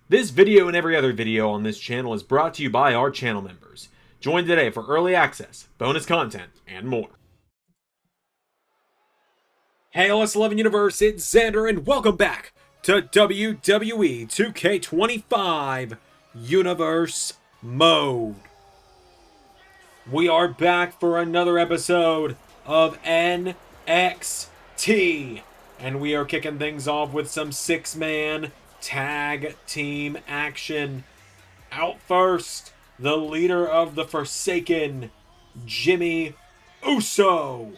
This video and every other video on this channel is brought to you by our channel members. Join today for early access, bonus content, and more. Hey LS11 Universe, it's Xander, and welcome back to WWE 2K25 Universe Mode. We are back for another episode of NXT, and we are kicking things off with some six-man tag team action. Out first, the leader of the Forsaken, Jimmy Uso,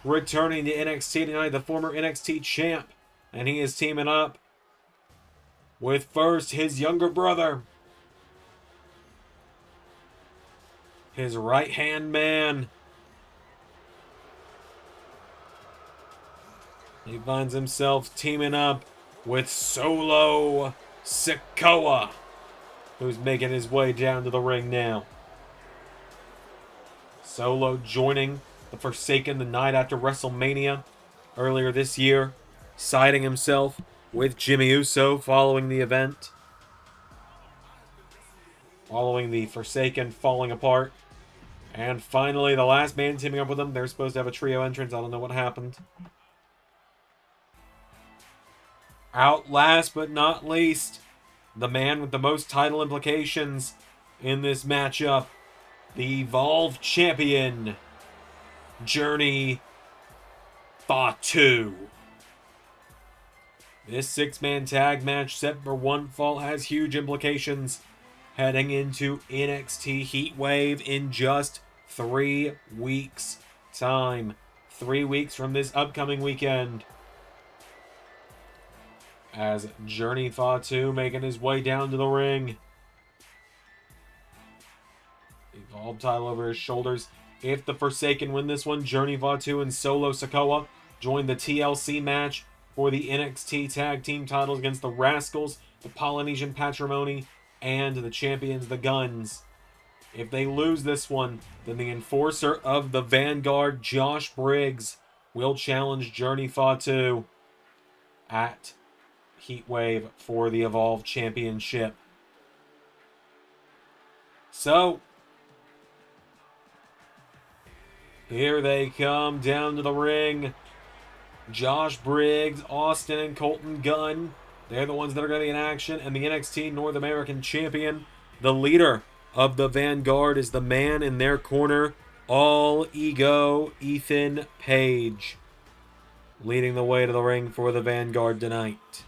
returning to NXT tonight, the former NXT champ, and he is teaming up with first his younger brother, his right-hand man. He finds himself teaming up with Solo Sikoa, who's making his way down to the ring now. Solo joining the Forsaken the night after WrestleMania earlier this year, siding himself with Jimmy Uso following the event. Following the Forsaken falling apart. And finally, the last man teaming up with them. They're supposed to have a trio entrance. I don't know what happened. Out last but not least, the man with the most title implications in this matchup, the Evolve Champion, Journey Fatu. This six-man tag match set for one fall has huge implications heading into NXT Heatwave in just 3 weeks' time. 3 weeks from this upcoming weekend. As Journey Fatu making his way down to the ring. Evolve title over his shoulders. If the Forsaken win this one, Journey Fatu and Solo Sikoa join the TLC match for the NXT Tag Team titles against the Rascals, the Polynesian Patrimony, and the champions, the Guns. If they lose this one, then the enforcer of the Vanguard, Josh Briggs, will challenge Journey Fatu at Heatwave for the Evolve Championship. So, here they come down to the ring. Josh Briggs, Austin, and Colton Gunn. They're the ones that are going to be in action. And the NXT North American Champion, the leader of the Vanguard, is the man in their corner, All Ego Ethan Page, leading the way to the ring for the Vanguard tonight.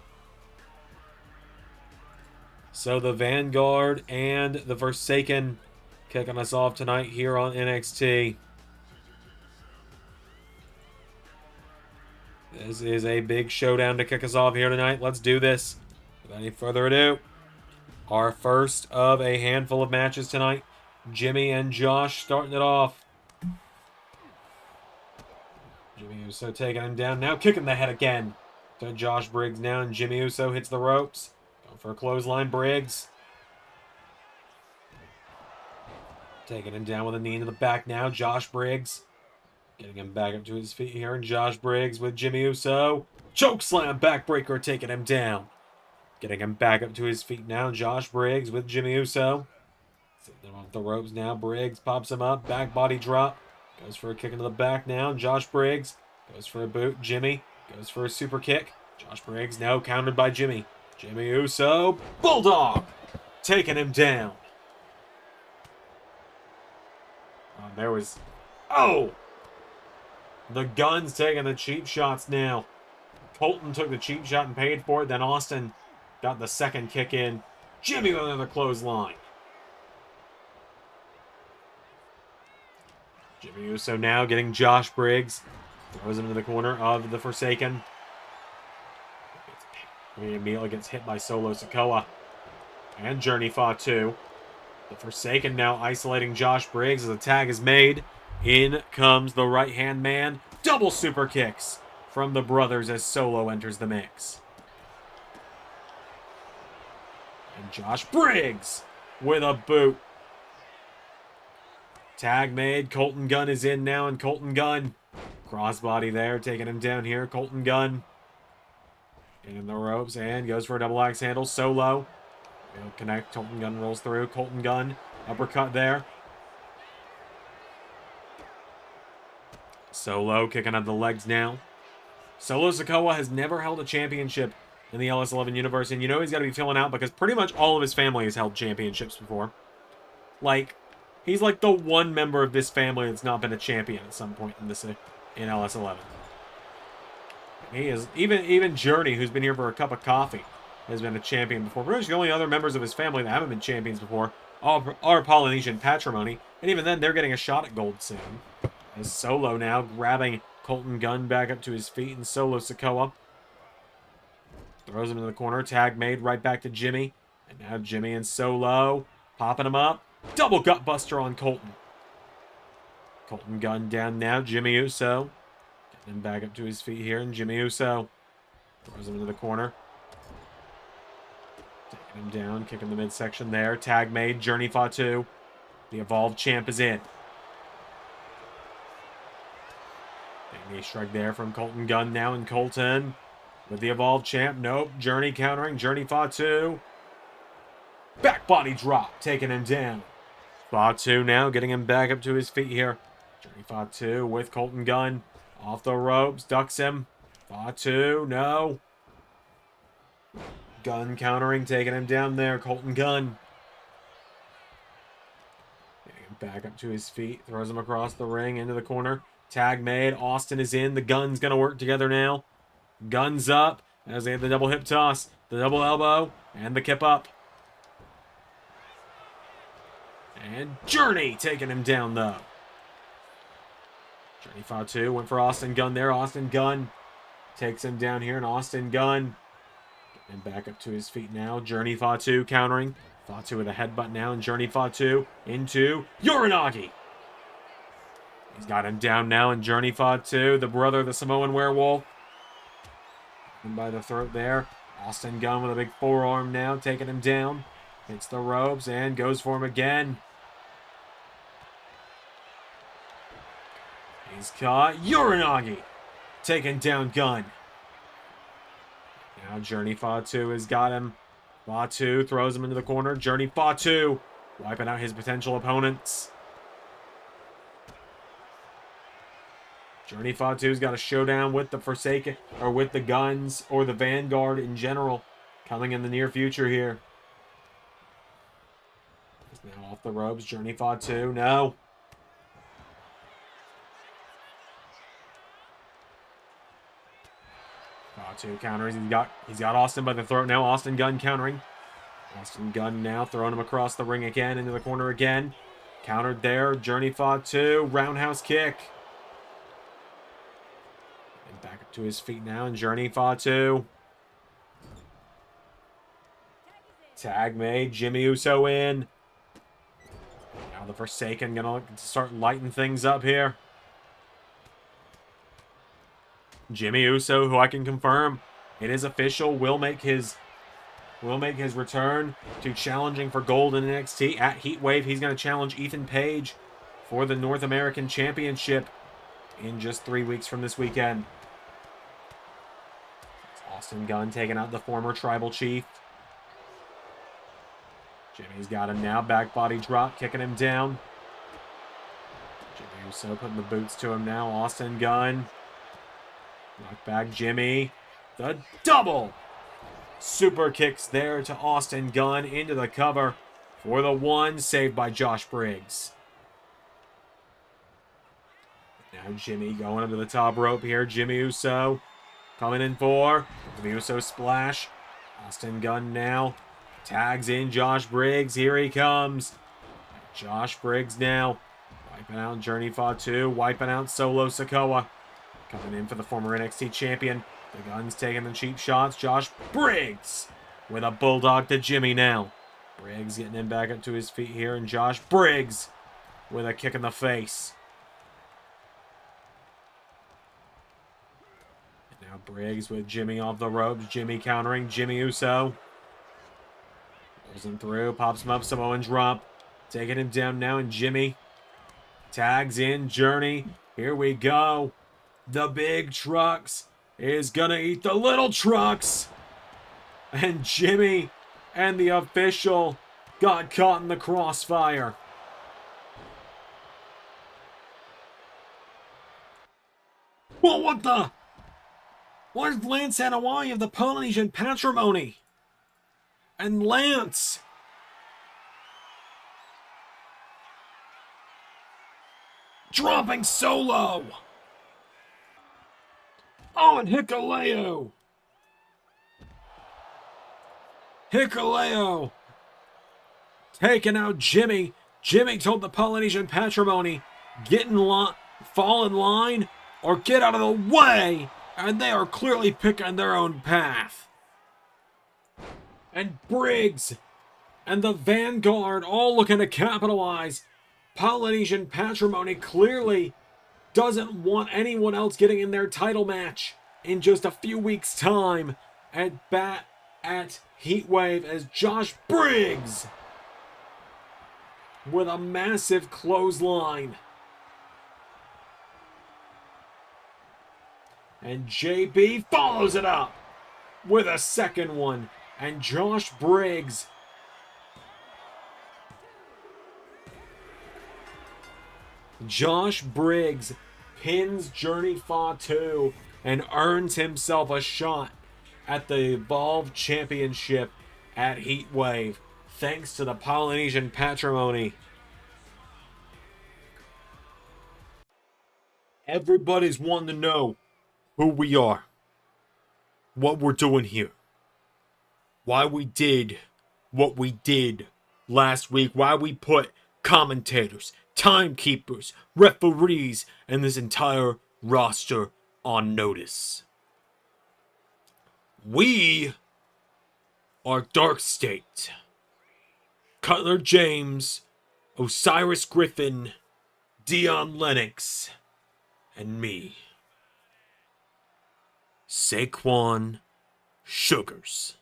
So the Vanguard and the Forsaken kicking us off tonight here on NXT. This is a big showdown to kick us off here tonight. Let's do this. Without any further ado, our first of a handful of matches tonight. Jimmy and Josh starting it off. Jimmy Uso taking him down. Now kicking the head again to Josh Briggs now. And Jimmy Uso hits the ropes. Going for a clothesline. Briggs taking him down with a knee into the back now. Josh Briggs getting him back up to his feet here. And Josh Briggs with Jimmy Uso. Chokeslam backbreaker taking him down. Getting him back up to his feet now. Josh Briggs with Jimmy Uso. Sitting him off the ropes now. Briggs pops him up. Back body drop. Goes for a kick into the back now. Josh Briggs goes for a boot. Jimmy goes for a super kick. Josh Briggs now countered by Jimmy. Jimmy Uso. Bulldog. Taking him down. There was... Oh! The Guns taking the cheap shots now. Colton took the cheap shot and paid for it. Then Austin got the second kick in. Jimmy with another clothesline. Jimmy Uso now getting Josh Briggs. Throws him into the corner of the Forsaken. He immediately gets hit by Solo Sikoa. And Journey Fatu. The Forsaken now isolating Josh Briggs as the tag is made. In comes the right-hand man. Double super kicks from the brothers as Solo enters the mix. And Josh Briggs with a boot. Tag made. Colton Gunn is in now, and Colton Gunn. Crossbody there, taking him down here. Colton Gunn in the ropes and goes for a double axe handle. Solo He'll connect. Colton Gunn rolls through. Colton Gunn. Uppercut there. Solo kicking out the legs now. Solo Sikoa has never held a championship in the LS11 universe, and you know he's got to be filling out because pretty much all of his family has held championships before. Like, he's like the one member of this family that's not been a champion at some point in LS11. He is even Journey, who's been here for a cup of coffee, has been a champion before. Pretty much the only other members of his family that haven't been champions before are Polynesian Patrimony, and even then they're getting a shot at gold soon. As Solo now grabbing Colton Gunn back up to his feet, and Solo Sikoa throws him into the corner. Tag made right back to Jimmy, and now Jimmy and Solo popping him up. Double gut buster on Colton. Colton Gunn down now. Jimmy Uso getting him back up to his feet here, and Jimmy Uso throws him into the corner. Taking him down, kicking the midsection there. Tag made. Journey Fatu. The Evolved Champ is in. Knee strike there from Colton Gunn now, and Colton with the Evolved Champ. Nope. Journey countering. Journey Fatu. Back body drop, taking him down. Fatu now getting him back up to his feet here. Journey Fatu with Colton Gunn. Off the ropes, ducks him. Fatu, no. Gunn countering, taking him down there. Colton Gunn. Getting him back up to his feet. Throws him across the ring into the corner. Tag made. Austin is in. The Guns going to work together now. Guns up as they have the double hip toss, the double elbow, and the kip up. And Journey taking him down, though. Journey Fatu went for Austin Gunn there. Austin Gunn takes him down here, and Austin Gunn getting him back up to his feet now. Journey Fatu countering. Fatu with a headbutt now, and Journey Fatu into Uranagi. He's got him down now, and Journey Fatu, the brother of the Samoan werewolf. And by the throat there. Austin Gunn with a big forearm now, taking him down. Hits the ropes and goes for him again. He's caught. Uranagi taking down Gunn. Now Journey Fatu has got him. Fatu throws him into the corner. Journey Fatu wiping out his potential opponents. Journey Fatu's got a showdown with the Forsaken, or with the Guns, or the Vanguard in general, coming in the near future here. He's now off the ropes. Journey Fatu, no. Fatu counters. He's got Austin by the throat now. Austin Gunn countering. Austin Gunn now throwing him across the ring again, into the corner again. Countered there. Journey Fatu, roundhouse kick. Back up to his feet now, and Journey Fatu. Tag made. Jimmy Uso in. Now the Forsaken gonna start lighting things up here. Jimmy Uso, who I can confirm, it is official, will make his return to challenging for gold in NXT at Heatwave. He's gonna challenge Ethan Page for the North American Championship in just 3 weeks from this weekend. Austin Gunn taking out the former Tribal Chief. Jimmy's got him now. Back body drop, kicking him down. Jimmy Uso putting the boots to him now. Austin Gunn. Knock back Jimmy. The double super kicks there to Austin Gunn into the cover for the one, saved by Josh Briggs. Now Jimmy going up to the top rope here. Jimmy Uso coming in for the Uso splash. Austin Gunn now tags in Josh Briggs. Here he comes. Josh Briggs now wiping out Journey Fatu, wiping out Solo Sikoa. Coming in for the former NXT champion. The Guns taking the cheap shots. Josh Briggs with a bulldog to Jimmy now. Briggs getting him back up to his feet here, and Josh Briggs with a kick in the face. And now Briggs with Jimmy off the ropes. Jimmy countering. Jimmy Uso rolls him through, pops him up, Samoan drop. Taking him down now, and Jimmy tags in Journey. Here we go. The big trucks is gonna eat the little trucks. And Jimmy And the official got caught in the crossfire. Well, what the? Where's Lance and Hawaii of the Polynesian Patrimony? And Lance! Dropping solo! Oh, and Hikuleo! Hikuleo! Taking out Jimmy. Jimmy told the Polynesian Patrimony, fall in line, or get out of the way! And they are clearly picking their own path. And Briggs and the Vanguard all looking to capitalize. Polynesian Patrimony clearly doesn't want anyone else getting in their title match in just a few weeks' time at Heatwave as Josh Briggs with a massive clothesline. And JB follows it up with a second one. And Josh Briggs pins Journey Fatu and earns himself a shot at the Evolve Championship at Heatwave, thanks to the Polynesian Patrimony. Everybody's wanting to know who we are, what we're doing here, why we did what we did last week, why we put commentators, timekeepers, referees, and this entire roster on notice. We are DarkState. Cutler James, Osiris Griffin, Dion Lennox, and me, Saquon Sugars.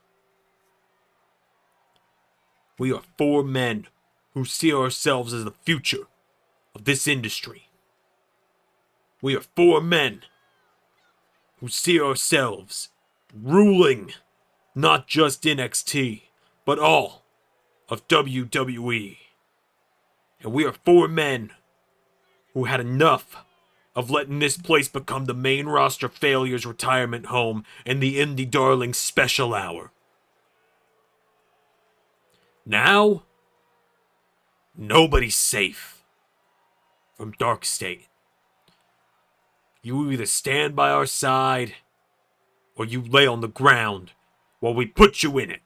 We are four men who see ourselves as the future of this industry. We are four men who see ourselves ruling not just NXT, but all of WWE. And we are four men who had enough of letting this place become the main roster failures retirement home and the indie darlings special hour. Now, nobody's safe from DarkState. You either stand by our side or you lay on the ground while we put you in it.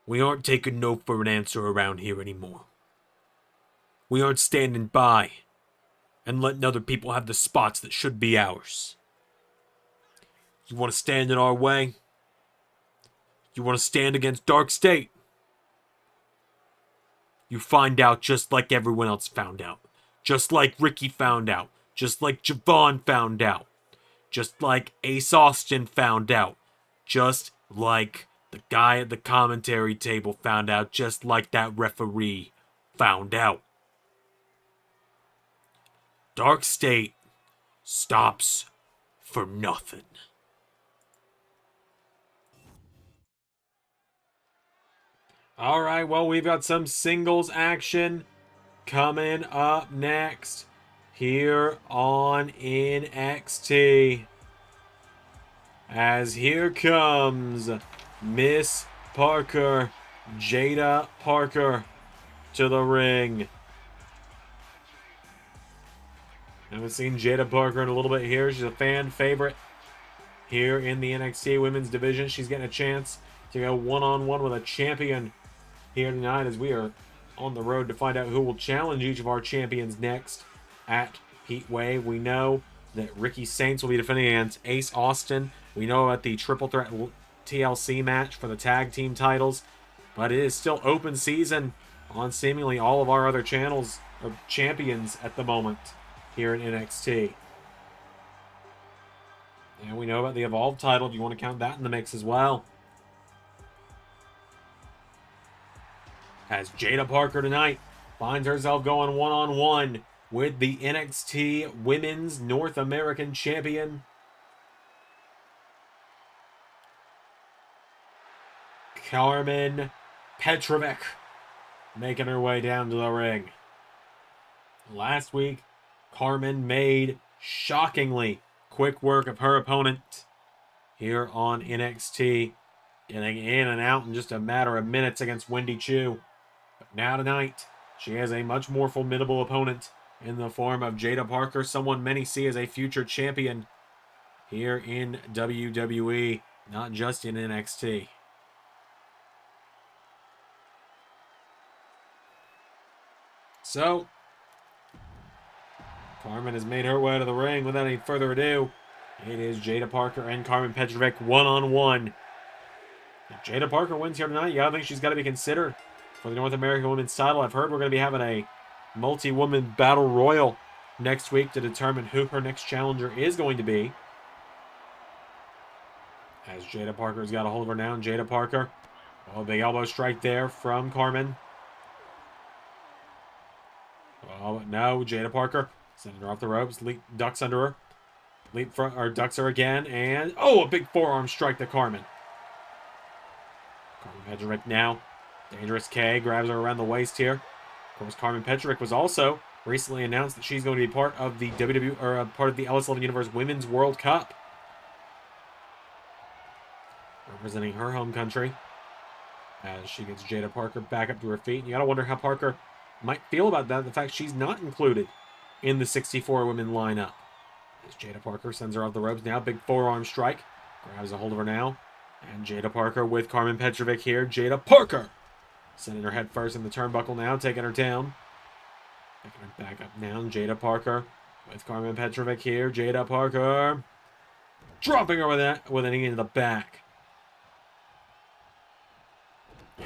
We aren't taking no for an answer around here anymore. We aren't standing by and letting other people have the spots that should be ours. You want to stand in our way? You want to stand against DarkState? You find out just like everyone else found out. Just like Ricky found out. Just like Javon found out. Just like Ace Austin found out. Just like the guy at the commentary table found out. Just like that referee found out. DarkState stops for nothing. Alright, well, we've got some singles action coming up next here on NXT. As here comes Miss Parker, Jada Parker, to the ring. I haven't seen Jada Parker in a little bit here. She's a fan favorite here in the NXT Women's Division. She's getting a chance to go one-on-one with a champion here tonight as we are on the road to find out who will challenge each of our champions next at Heatwave. We know that Ricky Saints will be defending against Ace Austin. We know about the Triple Threat TLC match for the tag team titles, but it is still open season on seemingly all of our other channels of champions at the moment here in NXT. And we know about the Evolve title. Do you want to count that in the mix as well? As Jada Parker tonight finds herself going one-on-one with the NXT Women's North American Champion, Karmen Petrovic making her way down to the ring. Last week, Karmen made shockingly quick work of her opponent here on NXT, getting in and out in just a matter of minutes against Wendy Chu. But now tonight, she has a much more formidable opponent in the form of Jada Parker, someone many see as a future champion here in WWE, not just in NXT. So, Karmen has made her way to the ring. Without any further ado, it is Jada Parker and Karmen Petrovic one-on-one. If Jada Parker wins here tonight, you gotta think she's got to be considered for the North American Women's title. I've heard we're going to be having a multi-woman battle royal next week to determine who her next challenger is going to be. As Jada Parker's got a hold of her now, and Jada Parker, oh, big elbow strike there from Karmen. Oh, no, Jada Parker sending her off the ropes, ducks under her, ducks her again, and oh, a big forearm strike to Karmen. Karmen Petrovic now, Dangerous K grabs her around the waist here. Of course, Karmen Petrovic was also recently announced that she's going to be part of the part of the LS11 Universe Women's World Cup, representing her home country. As she gets Jada Parker back up to her feet, and you gotta wonder how Parker might feel about that, the fact she's not included in the 64 women lineup. As Jada Parker sends her off the ropes now, big forearm strike, grabs a hold of her now, and Jada Parker with Karmen Petrovic here. Jada Parker sending her head first in the turnbuckle now, taking her down. Picking her back up now, Jada Parker with Karmen Petrovic here. Jada Parker dropping her with a knee into the back.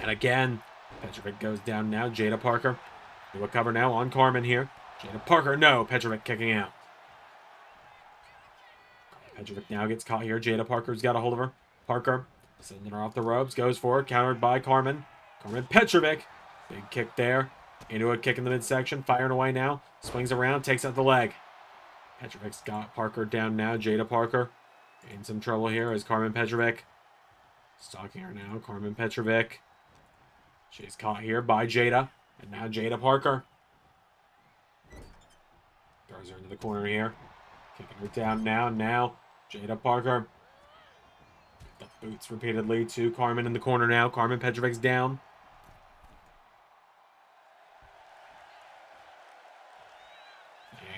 And again, Petrovic goes down now. Jada Parker do a cover now on Karmen here. Jada Parker, no. Petrovic kicking out. Petrovic now gets caught here. Jada Parker's got a hold of her. Parker sending her off the ropes. Goes for it. Countered by Karmen. Karmen Petrovic. Big kick there. Into a kick in the midsection. Firing away now. Swings around. Takes out the leg. Petrovic's got Parker down now. Jada Parker in some trouble here as Karmen Petrovic stalking her now. Karmen Petrovic. She's caught here by Jada. And now Jada Parker throws her into the corner here. Kicking her down now. Now Jada Parker. The boots repeatedly to Karmen in the corner now. Karmen Petrovic's down.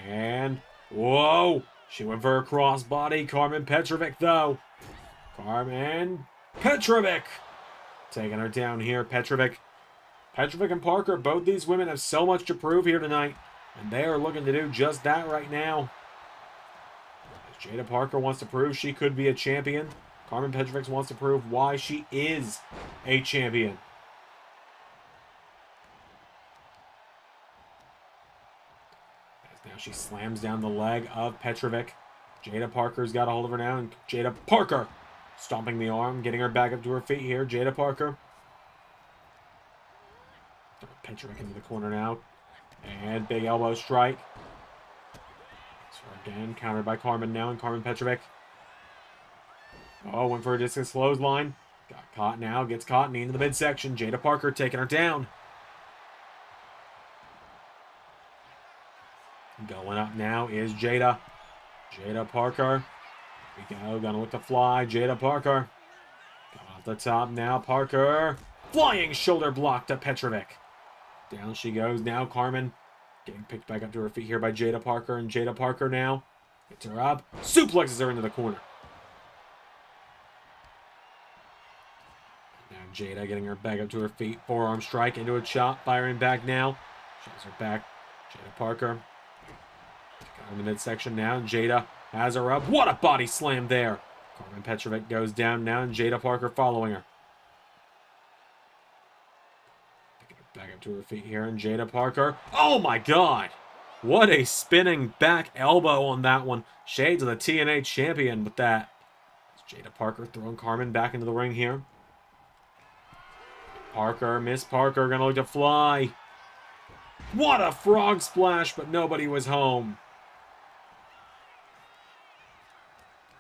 And whoa! She went for a crossbody. Karmen Petrovic though. Karmen Petrovic taking her down here. Petrovic and Parker, both these women have so much to prove here tonight, and they are looking to do just that right now. As Jada Parker wants to prove she could be a champion, Karmen Petrovic wants to prove why she is a champion. As now she slams down the leg of Petrovic. Jada Parker's got a hold of her now, and Jada Parker stomping the arm, getting her back up to her feet here. Jada Parker. Petrovic into the corner now. And big elbow strike. So again, countered by Karmen now, and Karmen Petrovic. Oh, went for a discus clothesline. Got caught now, gets caught, knee into the midsection. Jada Parker taking her down. Going up now is Jada. Jada Parker. Here we go, gonna look to fly. Jada Parker. Coming off the top now, Parker. Flying shoulder block to Petrovic. Down she goes now. Karmen getting picked back up to her feet here by Jada Parker. And Jada Parker now gets her up. Suplexes her into the corner. Now Jada getting her back up to her feet. Forearm strike into a chop. Firing back now. Shows her back. Jada Parker. Got her in the midsection now. Jada has her up. What a body slam there. Karmen Petrovic goes down now. And Jada Parker following her. Back up to her feet here, and Jada Parker. Oh my god! What a spinning back elbow on that one. Shades of the TNA champion with that. Jada Parker throwing Karmen back into the ring here. Parker, Miss Parker, gonna look to fly. What a frog splash, but nobody was home.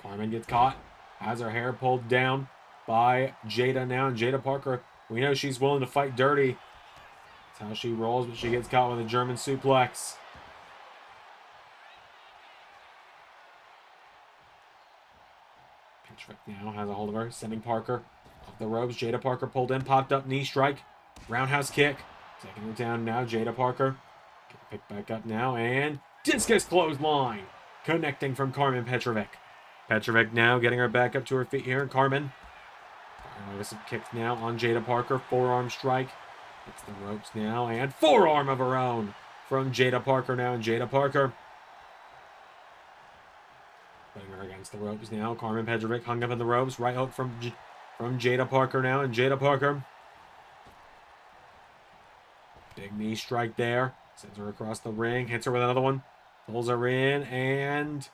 Karmen gets caught, has her hair pulled down by Jada now. And Jada Parker, we know she's willing to fight dirty. That's how she rolls, but she gets caught with a German suplex. Petrovic now has a hold of her, sending Parker off the ropes. Jada Parker pulled in, popped up, knee strike, roundhouse kick. Taking her down now, Jada Parker. Picked back up now, and discus clothesline. Connecting from Karmen Petrovic. Petrovic now getting her back up to her feet here, and Karmen. With some kicks now on Jada Parker. Forearm strike. Hits the ropes now, and forearm of her own from Jada Parker now, and Jada Parker. Putting her against the ropes now. Karmen Petrovic hung up in the ropes. Right hook from Jada Parker now, and Jada Parker. Big knee strike there. Sends her across the ring. Hits her with another one. Pulls her in, and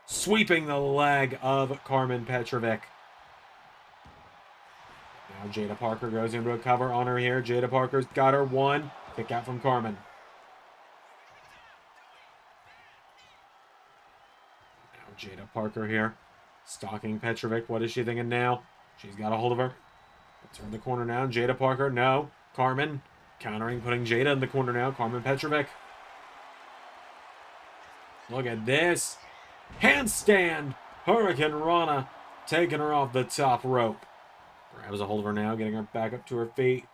sweeping the leg of Karmen Petrovic. Now Jada Parker goes into a cover on her here. Jada Parker's got her one. Kick out from Karmen. Now Jada Parker here. Stalking Petrovic. What is she thinking now? She's got a hold of her. Puts her in the corner now. Jada Parker, no. Karmen countering, putting Jada in the corner now. Karmen Petrovic. Look at this. Handstand. Hurricane Rana taking her off the top rope. Grabs a hold of her now, getting her back up to her feet.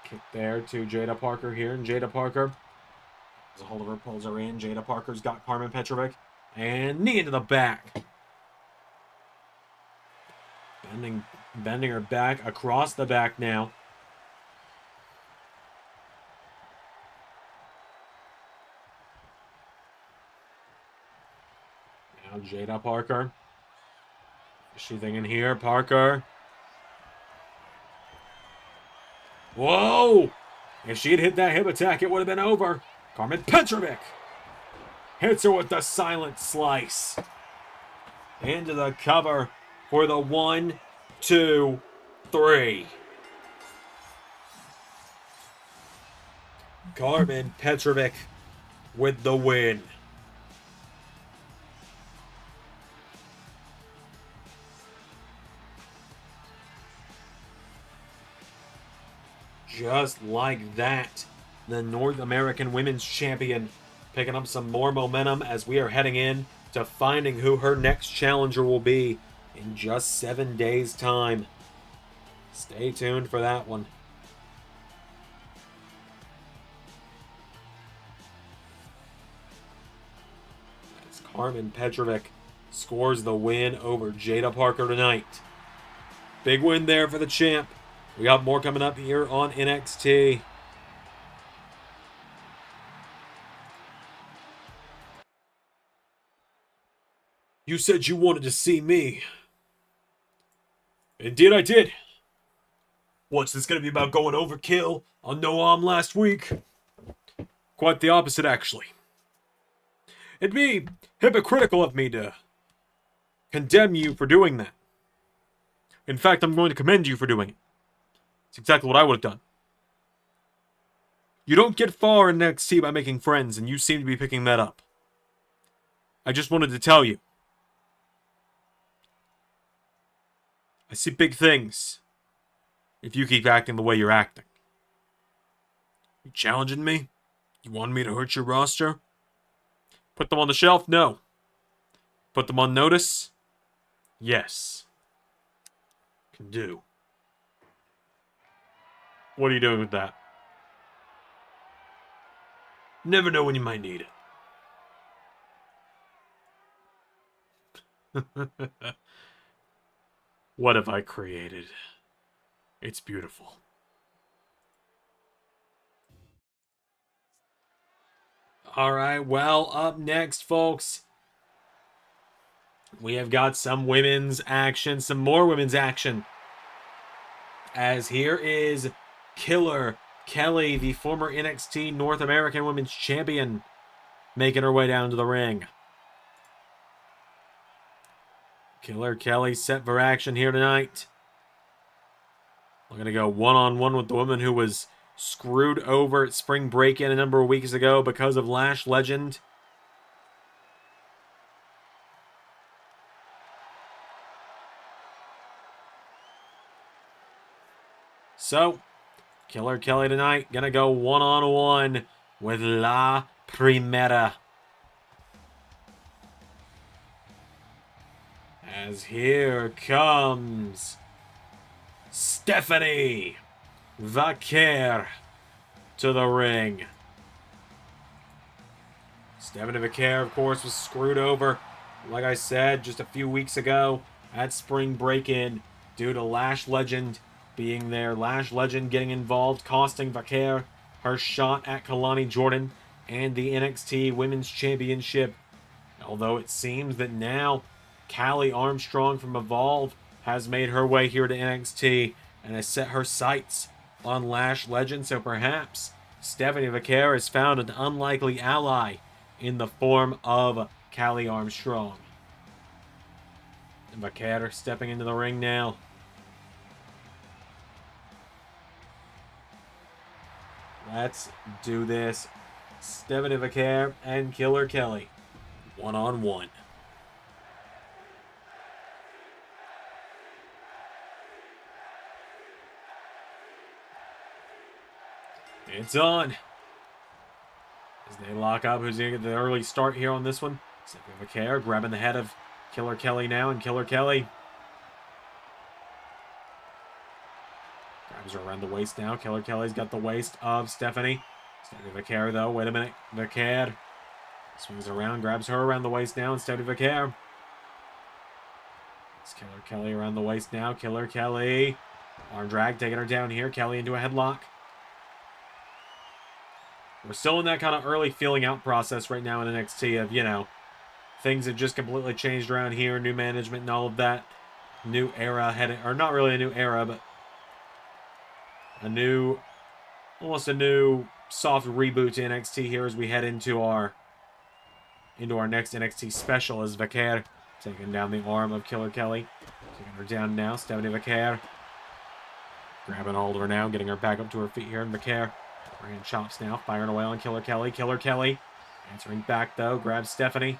Kick there to Jada Parker here. And Jada Parker grabs a hold of her, pulls her in. Jada Parker's got Karmen Petrovic. And knee into the back. Bending her back across the back now. Now Jada Parker. Is she thinking here? Parker. Whoa! If she had hit that hip attack, it would have been over. Karmen Petrovic hits her with the silent slice. Into the cover for the 1, 2, 3. Karmen Petrovic with the win. Just like that, the North American Women's Champion picking up some more momentum as we are heading in to finding who her next challenger will be in just 7 days' time. Stay tuned for that one. As Karmen Petrovic scores the win over Jada Parker tonight. Big win there for the champ. We got more coming up here on NXT. You said you wanted to see me. Indeed I did. What's this going to be about going overkill on No Arm last week? Quite the opposite, actually. It'd be hypocritical of me to condemn you for doing that. In fact, I'm going to commend you for doing it. It's exactly what I would have done. You don't get far in NXT by making friends, and you seem to be picking that up. I just wanted to tell you. I see big things if you keep acting the way you're acting. You challenging me? You want me to hurt your roster? Put them on the shelf? No. Put them on notice? Yes. Can do. What are you doing with that? Never know when you might need it. What have I created? It's beautiful. Alright, well, up next, folks, we have got some women's action, some more women's action. As here is Killer Kelly, the former NXT North American Women's Champion, making her way down to the ring. Killer Kelly set for action here tonight. We're going to go one-on-one with the woman who was screwed over at Spring Break-In a number of weeks ago because of Lash Legend. So, Killer Kelly tonight gonna go one-on-one with La Primera. As here comes Stephanie Vaquer to the ring. Stephanie Vaquer, of course, was screwed over, like I said, just a few weeks ago at Spring Break-In due to Lash Legend being there. Lash Legend getting involved, costing Vaquer her shot at Kalani Jordan and the NXT Women's Championship. Although it seems that now Callie Armstrong from Evolve has made her way here to NXT and has set her sights on Lash Legend, so perhaps Stephanie Vaquer has found an unlikely ally in the form of Callie Armstrong. And Vaquer stepping into the ring now. Let's do this. Stephanie Vaquer and Killer Kelly. One-on-one. It's on. As they lock up, who's going to get the early start here on this one? Stephanie Vaquer grabbing the head of Killer Kelly now, and Killer Kelly grabs her around the waist now. Killer Kelly's got the waist of Stephanie. Stephanie Vaquer, though. Wait a minute. Vaquer swings around, grabs her around the waist now, and Stephanie Vaquer. It's Killer Kelly around the waist now. Killer Kelly. Arm drag, taking her down here. Kelly into a headlock. We're still in that kind of early feeling out process right now in NXT of, you know, things have just completely changed around here. New management and all of that. New era heading, or not really a new era, but almost a new soft reboot to NXT here as we head into our next NXT special as Vaquer taking down the arm of Killer Kelly. Taking her down now. Stephanie Vaquer grabbing hold of her now, getting her back up to her feet here. And Vaquer bringing chops now, firing away on Killer Kelly. Killer Kelly answering back, though. Grabs Stephanie.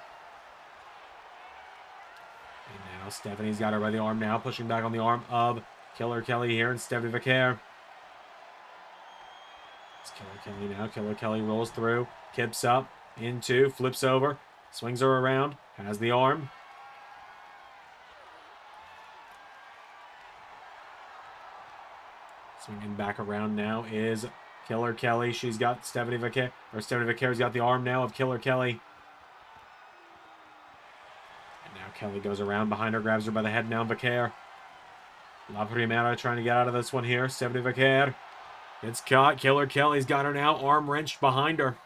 And now Stephanie's got her by the arm now, pushing back on the arm of Killer Kelly here. And Stephanie Vaquer. It's Killer Kelly now. Killer Kelly rolls through, kips up, into, flips over, swings her around, has the arm. Swinging back around now is Killer Kelly. She's got Stephanie Vaquer, or Stephanie Vaquer's got the arm now of Killer Kelly. And now Kelly goes around behind her, grabs her by the head now. Vaquer. La Primera trying to get out of this one here. Stephanie Vaquer gets caught. Killer Kelly's got her now, arm wrenched behind her.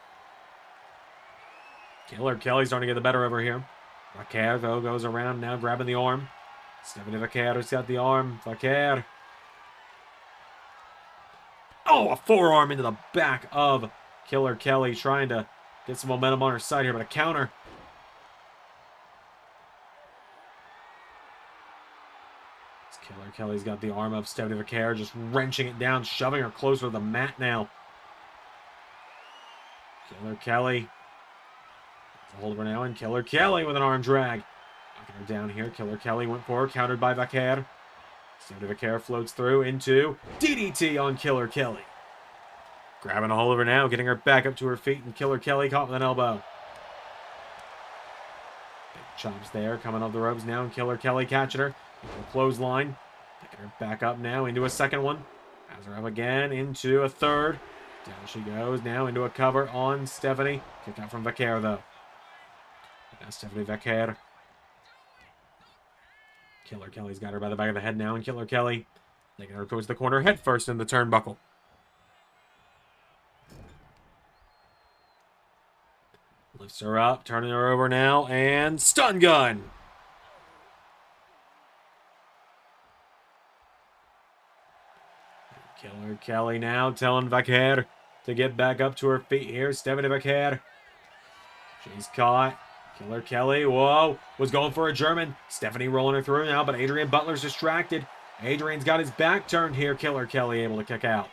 Killer Kelly's starting to get the better of her here. Vaquer, though, goes around now, grabbing the arm. Stephanie Vaquer's got the arm. Vaquer. Oh, a forearm into the back of Killer Kelly, trying to get some momentum on her side here, but a counter. Killer Kelly's got the arm of Stephanie Vaquer, just wrenching it down, shoving her closer to the mat now. Killer Kelly gets a hold of her now, and Killer Kelly with an arm drag. Knocking her down here. Killer Kelly went for her, countered by Vaquer. Stephanie Vaquer floats through into DDT on Killer Kelly. Grabbing a hold of her now, getting her back up to her feet, and Killer Kelly caught with an elbow. Big chops there, coming off the ropes now, and Killer Kelly catching her. A clothesline. Picking her back up now into a second one. Has her up again into a third. Down she goes now into a cover on Stephanie. Kick out from Vaquer, though. Now Stephanie Vaquer. Killer Kelly's got her by the back of the head now, and Killer Kelly taking her towards the corner head first in the turnbuckle. Lifts her up, turning her over now, and stun gun. Killer Kelly now telling Vaquer to get back up to her feet here. Stephanie Vaquer. She's caught. Killer Kelly, whoa, was going for a German. Stephanie rolling her through now, but Adrian Butler's distracted. Adrian's got his back turned here. Killer Kelly able to kick out.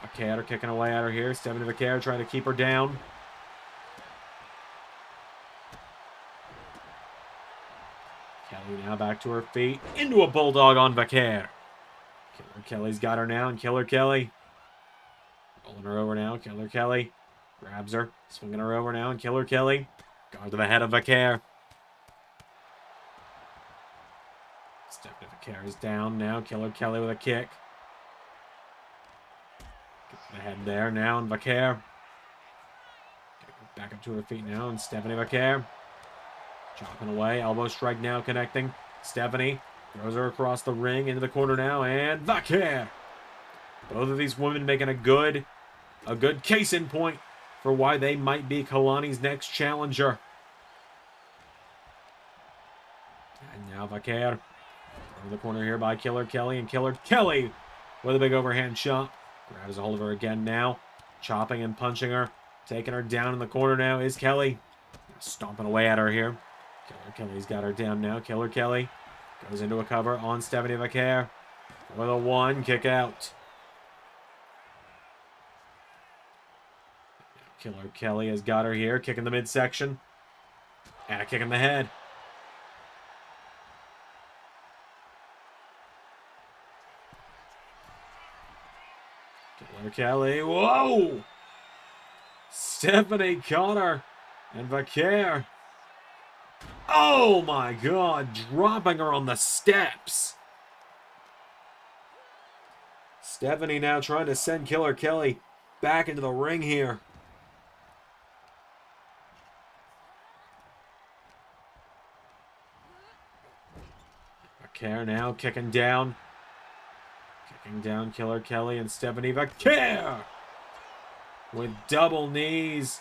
Vaquer kicking away at her here. Stephanie Vaquer trying to keep her down. Kelly now back to her feet. Into a bulldog on Vaquer. Killer Kelly's got her now, and Killer Kelly rolling her over now. Killer Kelly grabs her, swinging her over now, and Killer Kelly guard to the head of Vaquer. Stephanie Vaquer is down now. Killer Kelly with a kick. Get to the head there now, and Vaquer back up to her feet now, and Stephanie Vaquer chopping away. Elbow strike now connecting. Stephanie throws her across the ring into the corner now, and Vaquer. Both of these women making a good case in point for why they might be Kalani's next challenger. And now Vaquer in the corner here by Killer Kelly, and Killer Kelly with a big overhand shot. Grabs a hold of her again now, chopping and punching her. Taking her down in the corner now is Kelly. Stomping away at her here. Killer Kelly's got her down now. Killer Kelly goes into a cover on Stephanie Vaquer with a 1 kick out. Killer Kelly has got her here, kicking the midsection and a kick in the head. Killer Kelly, whoa! Stephanie caught her, and Vaquer, oh my god, dropping her on the steps. Stephanie now trying to send Killer Kelly back into the ring here. Vaquer now kicking down Killer Kelly, and Stephanie Vaquer with double knees.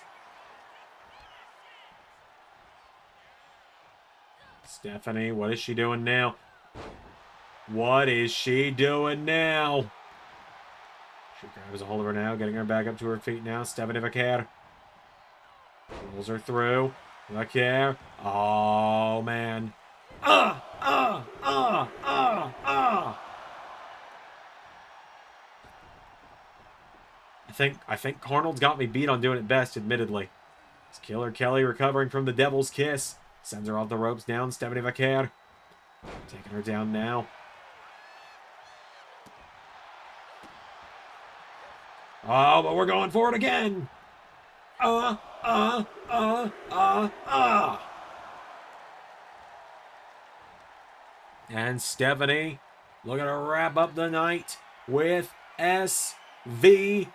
Stephanie, what is she doing now? What is she doing now? She grabs a hold of her now, getting her back up to her feet now. Stephanie Vaquer rolls her through. Vaquer. Oh, man. I think Arnold's got me beat on doing it best, admittedly. It's Killer Kelly recovering from the Devil's Kiss. Sends her off the ropes down. Stephanie Vaquer taking her down now. Oh, but we're going for it again. And Stephanie looking to wrap up the night with SVB.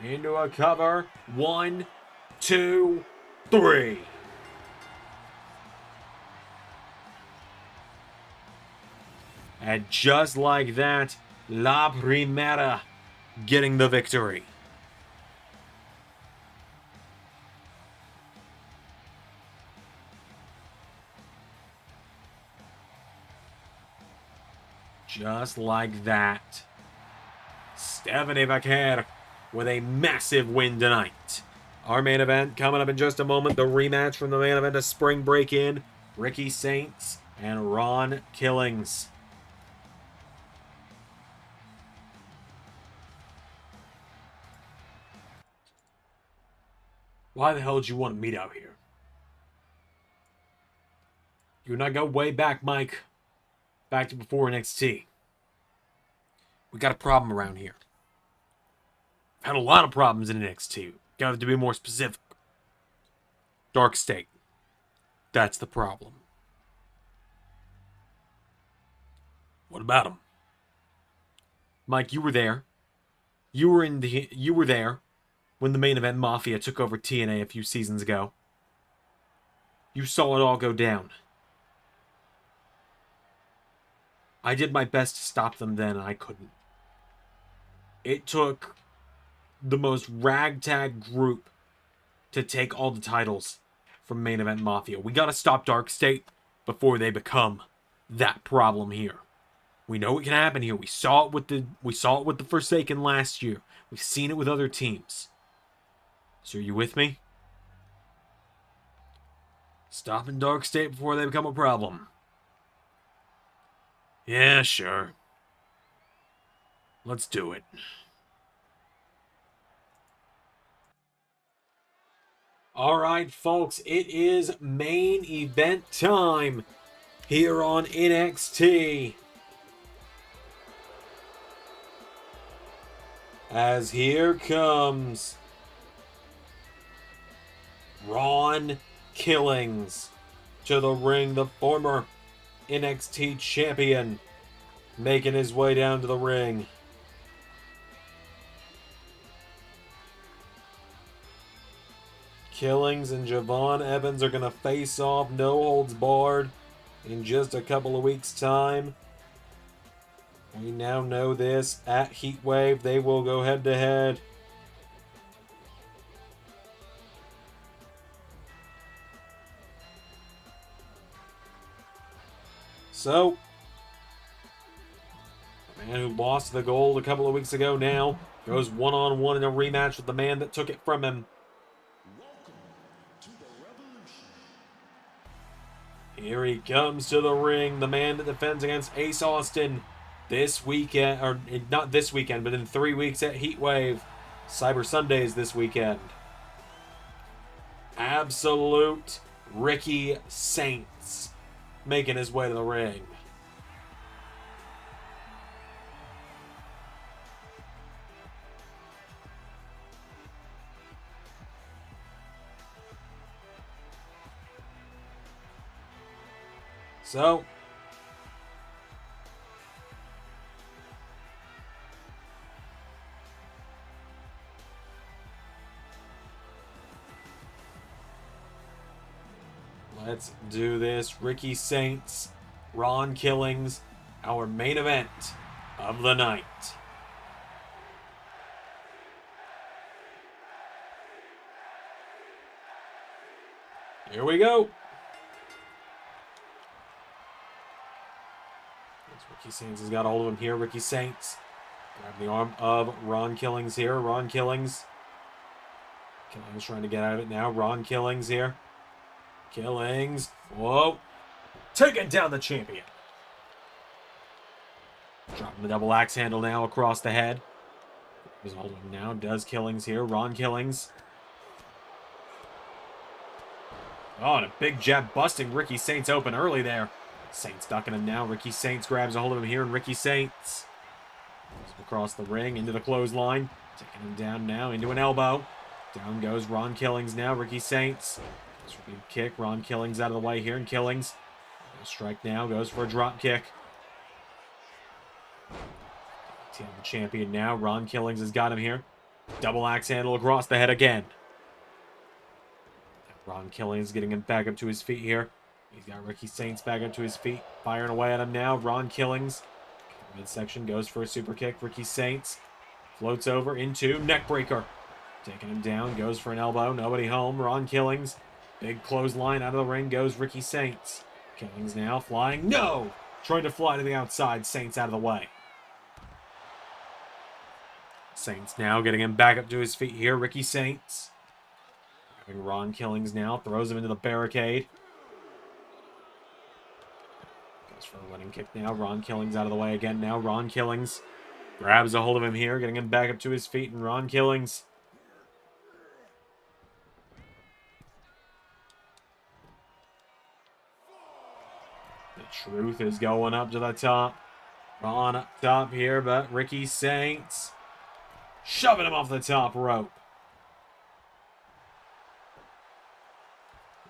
Into a cover. 1, 2, 3. And just like that, La Primera getting the victory. Just like that. Stephanie Vaquer with a massive win tonight. Our main event coming up in just a moment. The rematch from the main event of Spring Break-In. Ricky Saints and Ron Killings. Why the hell did you want to meet out here? You and I go way back, Mike. Back to before NXT. We got a problem around here. Had a lot of problems in NXT. Got to be more specific. DarkState. That's the problem. What about him? Mike, you were there. You were there when the main event Mafia took over TNA a few seasons ago. You saw it all go down. I did my best to stop them then, and I couldn't. It took the most ragtag group to take all the titles from Main Event Mafia. We gotta stop DarkState before they become that problem here. We know what can happen here. We saw it with the Forsaken last year. We've seen it with other teams. So are you with me? Stopping DarkState before they become a problem. Yeah, sure. Let's do it. All right, folks, it is main event time. here on NXT. As here comes Ron Killings to the ring, the former NXT champion, making his way down to the ring. Killings and Javon Evans are going to face off, no holds barred, in just a couple of weeks' time. We now know this. At Heatwave, they will go head-to-head. So, the man who lost the gold a couple of weeks ago now goes one-on-one in a rematch with the man that took it from him. Here he comes to the ring, the man that defends against Ace Austin this weekend, or not this weekend, but in 3 weeks at Heatwave. Cyber Sundays this weekend. Absolute Ricky Saints making his way to the ring. So, let's do this. Ricky Saints, Ron Killings, our main event of the night. Here we go. Ricky Saints has got a hold of him here. Ricky Saints grab the arm of Ron Killings here. Ron Killings. Killings trying to get out of it now. Ron Killings here. Killings. Whoa. Taking down the champion. Dropping the double axe handle now across the head. He's a hold of him now. Does Killings here. Ron Killings. Oh, and a big jab busting Ricky Saints open early there. Saints ducking him now. Ricky Saints grabs a hold of him here, and Ricky Saints goes across the ring into the clothesline. Taking him down now into an elbow. Down goes Ron Killings now. Ricky Saints goes for a big kick. Ron Killings out of the way here, and Killings strike now. Goes for a drop kick. The champion now. Ron Killings has got him here. Double axe handle across the head again. Ron Killings getting him back up to his feet here. He's got Ricky Saints back up to his feet, firing away at him now. Ron Killings, midsection, goes for a super kick. Ricky Saints floats over into neckbreaker. Taking him down, goes for an elbow. Nobody home. Ron Killings, big clothesline out of the ring goes Ricky Saints. Killings now flying. No! Trying to fly to the outside. Saints out of the way. Saints now getting him back up to his feet here. Ricky Saints. Grabbing Ron Killings now, throws him into the barricade. For a running kick now. Ron Killings out of the way again now. Ron Killings grabs a hold of him here, getting him back up to his feet, and Ron Killings the truth is going up to the top. Ron up top here, but Ricky Saints shoving him off the top rope.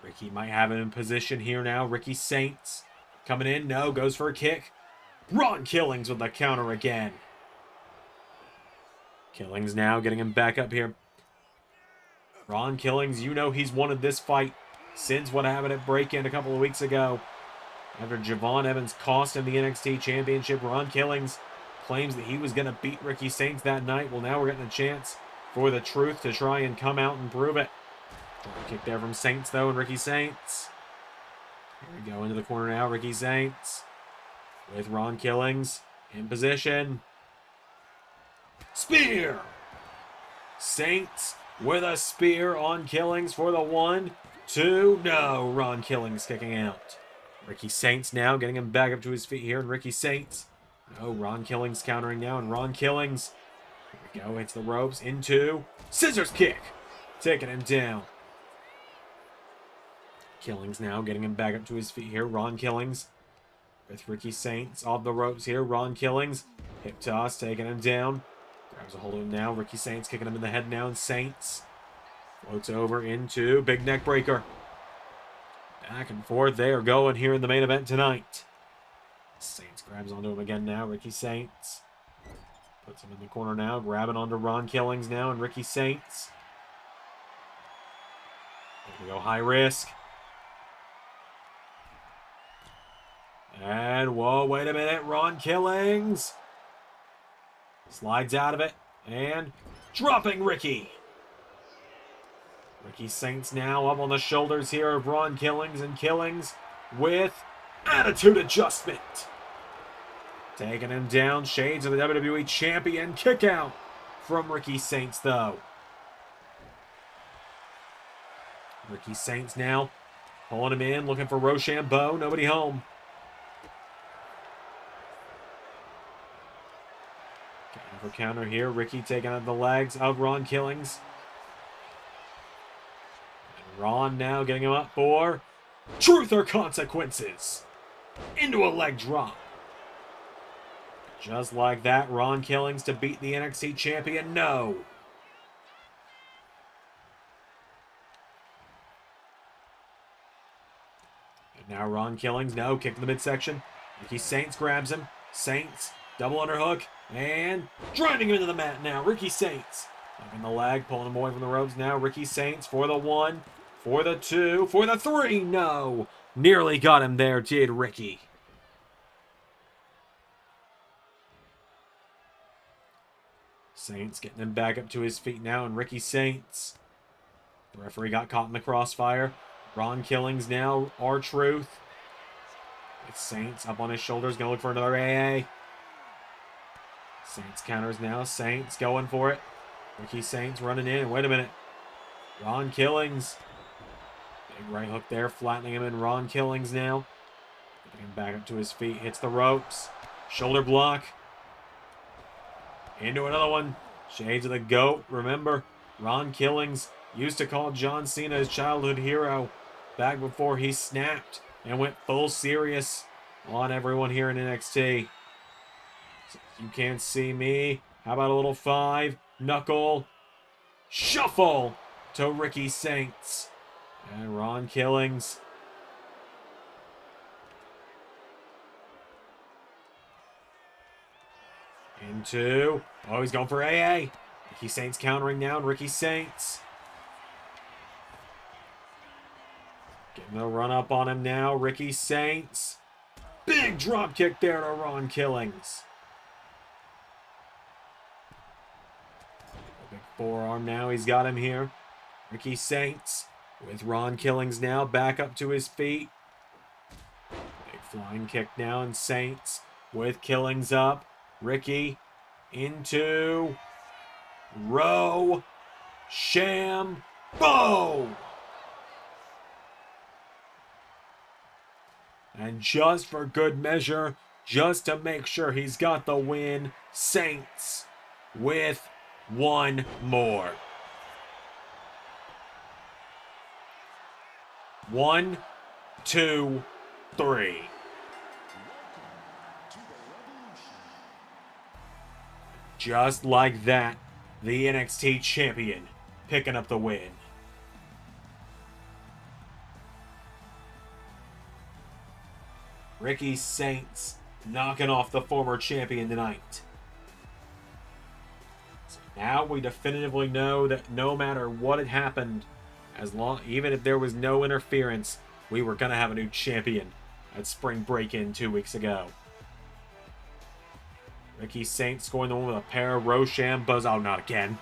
Ricky might have him in position here now. Ricky Saints coming in, no, goes for a kick. Ron Killings with the counter again. Killings now getting him back up here. Ron Killings, you know he's wanted this fight since what happened at Break-In a couple of weeks ago. After Javon Evans cost him the NXT Championship, Ron Killings claims that he was going to beat Ricky Saints that night. Well, now we're getting a chance for the truth to try and come out and prove it. Drop kick there from Saints, though, and Ricky Saints. Here we go into the corner now. Ricky Saints with Ron Killings in position. Spear! Saints with a spear on Killings for the 1, 2. No, Ron Killings kicking out. Ricky Saints now getting him back up to his feet here. And Ricky Saints. No, Ron Killings countering now. And Ron Killings. Here we go. Hits the ropes into scissors kick. Taking him down. Killings now getting him back up to his feet here. Ron Killings with Ricky Saints off the ropes here. Ron Killings, hip toss, taking him down. Grabs a hold of him now. Ricky Saints kicking him in the head now, and Saints floats over into big neck breaker. Back and forth they are going here in the main event tonight. Saints grabs onto him again now. Ricky Saints puts him in the corner now, grabbing onto Ron Killings now, and Ricky Saints. There we go, high risk. And, whoa, wait a minute. Ron Killings slides out of it and dropping Ricky. Ricky Saints now up on the shoulders here of Ron Killings, and Killings with attitude adjustment. Taking him down. Shades of the WWE Champion. Kick out from Ricky Saints, though. Ricky Saints now pulling him in, looking for Rochambeau. Nobody home. For counter here. Ricky taking out the legs of Ron Killings. And Ron now getting him up for Truth or Consequences. Into a leg drop. Just like that, Ron Killings to beat the NXT champion. No. And now Ron Killings, no, kick to the midsection. Ricky Saints grabs him. Saints, double underhook, and driving him into the mat now. Ricky Saints, in the leg, pulling him away from the ropes now. Ricky Saints for the 1, for the 2, for the 3. No. Nearly got him there, did Ricky. Saints getting him back up to his feet now, and Ricky Saints. The referee got caught in the crossfire. Ron Killings now, R-Truth. With Saints up on his shoulders, gonna look for another AA. Saints counters now, Saints going for it. Ricky Saints running in, wait a minute. Ron Killings. Big right hook there, flattening him in. Ron Killings now. Getting him back up to his feet, hits the ropes. Shoulder block. Into another one. Shades of the GOAT. Remember, Ron Killings used to call John Cena his childhood hero back before he snapped and went full serious on everyone here in NXT. So you can't see me. How about a little 5 knuckle shuffle to Ricky Saints and Ron Killings. Into, oh, he's going for AA. Ricky Saints countering now, and Ricky Saints getting the run up on him now. Ricky Saints, big drop kick there to Ron Killings. Big forearm now, he's got him here. Ricky Saints with Ron Killings now back up to his feet. Big flying kick now, and Saints with Killings up. Ricky into Rochambeau. And just for good measure, just to make sure he's got the win, Saints with 1 more. 1, 2, 3. Just like that, the NXT champion picking up the win. Ricky Saints knocking off the former champion tonight. So now we definitively know that no matter what had happened, even if there was no interference, we were going to have a new champion at Spring Break-In 2 weeks ago. Ricky Saints scoring the one with a pair of Rochambeau. Oh, not again.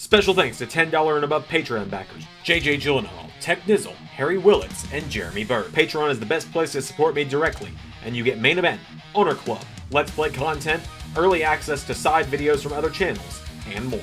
Special thanks to $10 and above Patreon backers, JJ Gyllenhaal, Tech Nizzle, Harry Willetts, and Jeremy Bird. Patreon is the best place to support me directly, and you get main event, Honor Club, Let's Play content, early access to side videos from other channels, and more.